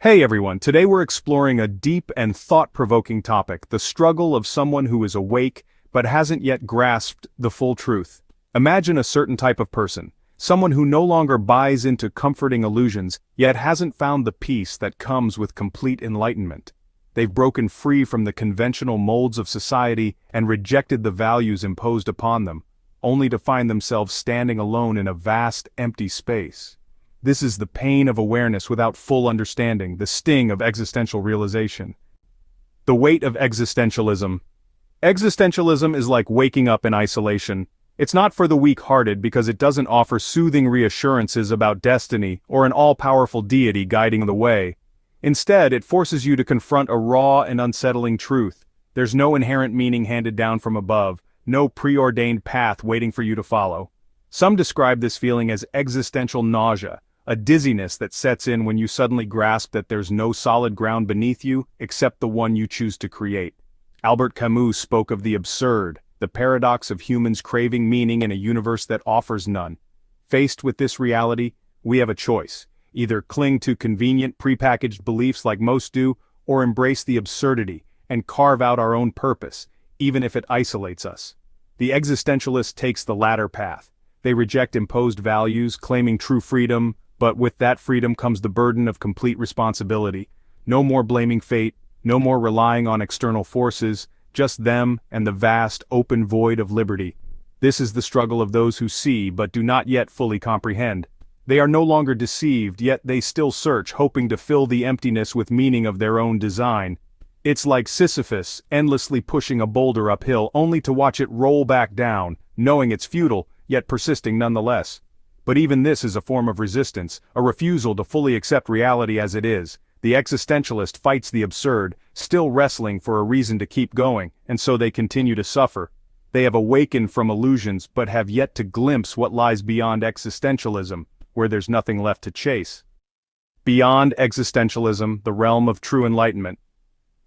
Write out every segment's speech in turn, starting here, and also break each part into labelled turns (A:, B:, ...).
A: Hey everyone, today we're exploring a deep and thought-provoking topic, the struggle of someone who is awake but hasn't yet grasped the full truth. Imagine a certain type of person, someone who no longer buys into comforting illusions, yet hasn't found the peace that comes with complete enlightenment. They've broken free from the conventional molds of society and rejected the values imposed upon them, only to find themselves standing alone in a vast, empty space. This is the pain of awareness without full understanding, the sting of existential realization. The weight of existentialism. Existentialism is like waking up in isolation. It's not for the weak-hearted because it doesn't offer soothing reassurances about destiny or an all-powerful deity guiding the way. Instead, it forces you to confront a raw and unsettling truth. There's no inherent meaning handed down from above, no preordained path waiting for you to follow. Some describe this feeling as existential nausea, a dizziness that sets in when you suddenly grasp that there's no solid ground beneath you except the one you choose to create. Albert Camus spoke of the absurd, the paradox of humans craving meaning in a universe that offers none. Faced with this reality, we have a choice: either cling to convenient prepackaged beliefs like most do, or embrace the absurdity and carve out our own purpose, even if it isolates us. The existentialist takes the latter path. They reject imposed values, claiming true freedom, but with that freedom comes the burden of complete responsibility. No more blaming fate, no more relying on external forces, just them and the vast, open void of liberty. This is the struggle of those who see but do not yet fully comprehend. They are no longer deceived, yet they still search, hoping to fill the emptiness with meaning of their own design. It's like Sisyphus, endlessly pushing a boulder uphill only to watch it roll back down, knowing it's futile, yet persisting nonetheless. But even this is a form of resistance, a refusal to fully accept reality as it is. The existentialist fights the absurd, still wrestling for a reason to keep going, and so they continue to suffer. They have awakened from illusions but have yet to glimpse what lies beyond existentialism, where there's nothing left to chase. Beyond existentialism, the realm of true enlightenment.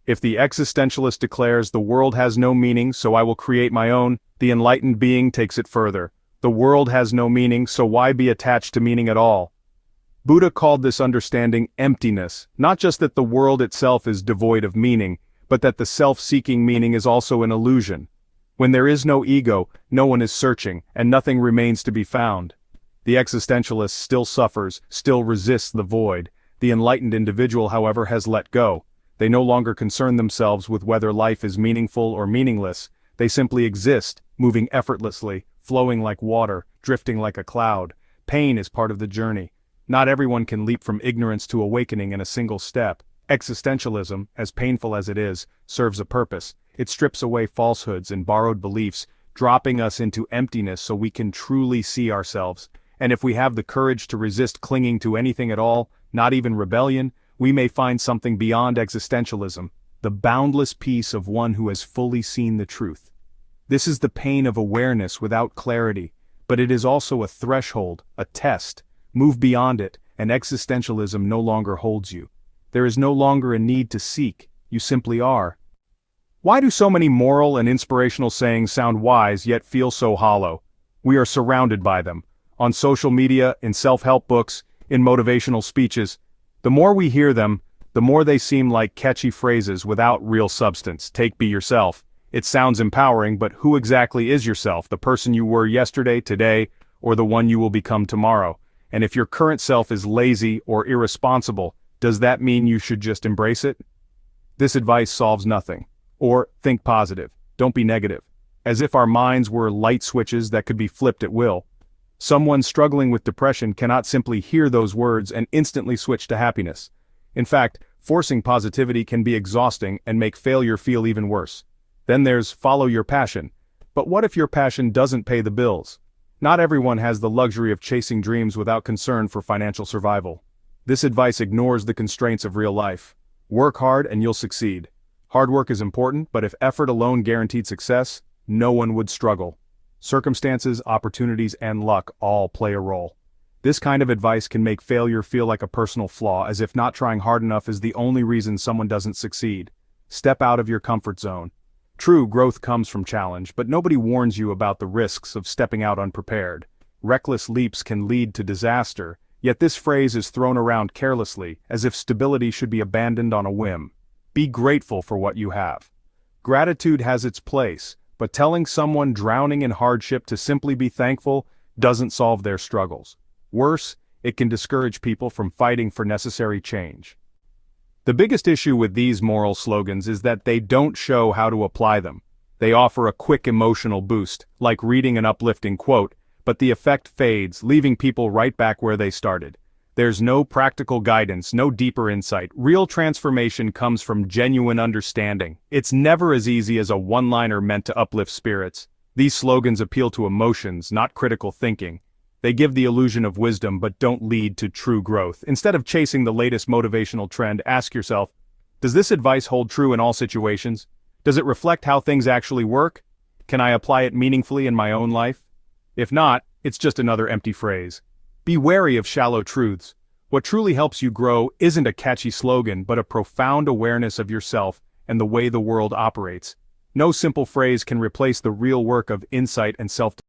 A: If the existentialist declares the world has no meaning, so I will create my own, the enlightened being takes it further. The world has no meaning, so why be attached to meaning at all? Buddha called this understanding emptiness, not just that the world itself is devoid of meaning, but that the self-seeking meaning is also an illusion. When there is no ego, no one is searching, and nothing remains to be found. The existentialist still suffers, still resists the void. The enlightened individual, however, has let go. They no longer concern themselves with whether life is meaningful or meaningless. They simply exist, moving effortlessly, flowing like water, drifting like a cloud. Pain is part of the journey. Not everyone can leap from ignorance to awakening in a single step. Existentialism, as painful as it is, serves a purpose. It strips away falsehoods and borrowed beliefs, dropping us into emptiness so we can truly see ourselves. And if we have the courage to resist clinging to anything at all, not even rebellion, we may find something beyond existentialism, the boundless peace of one who has fully seen the truth. This is the pain of awareness without clarity, but it is also a threshold, a test. Move beyond it, and existentialism no longer holds you. There is no longer a need to seek, you simply are. Why do so many moral and inspirational sayings sound wise yet feel so hollow? We are surrounded by them. On social media, in self-help books, in motivational speeches. The more we hear them, the more they seem like catchy phrases without real substance. Take be yourself. It sounds empowering, but who exactly is yourself? The person you were yesterday, today, or the one you will become tomorrow? And if your current self is lazy or irresponsible, does that mean you should just embrace it? This advice solves nothing. Or, think positive. Don't be negative. As if our minds were light switches that could be flipped at will. Someone struggling with depression cannot simply hear those words and instantly switch to happiness. In fact, forcing positivity can be exhausting and make failure feel even worse. Then there's follow your passion. But what if your passion doesn't pay the bills? Not everyone has the luxury of chasing dreams without concern for financial survival. This advice ignores the constraints of real life. Work hard and you'll succeed. Hard work is important, but if effort alone guaranteed success, no one would struggle. Circumstances, opportunities, and luck all play a role. This kind of advice can make failure feel like a personal flaw, as if not trying hard enough is the only reason someone doesn't succeed. Step out of your comfort zone. True, growth comes from challenge, but nobody warns you about the risks of stepping out unprepared. Reckless leaps can lead to disaster, Yet this phrase is thrown around carelessly, as if stability should be abandoned on a whim. Be grateful for what you have. Gratitude has its place, but telling someone drowning in hardship to simply be thankful doesn't solve their struggles. Worse, it can discourage people from fighting for necessary change. The biggest issue with these moral slogans is that they don't show how to apply them. They offer a quick emotional boost, like reading an uplifting quote, but the effect fades, leaving people right back where they started. There's no practical guidance, no deeper insight. Real transformation comes from genuine understanding. It's never as easy as a one-liner meant to uplift spirits. These slogans appeal to emotions, not critical thinking. They give the illusion of wisdom but don't lead to true growth. Instead of chasing the latest motivational trend, ask yourself, does this advice hold true in all situations? Does it reflect how things actually work? Can I apply it meaningfully in my own life? If not, it's just another empty phrase. Be wary of shallow truths. What truly helps you grow isn't a catchy slogan but a profound awareness of yourself and the way the world operates. No simple phrase can replace the real work of insight and self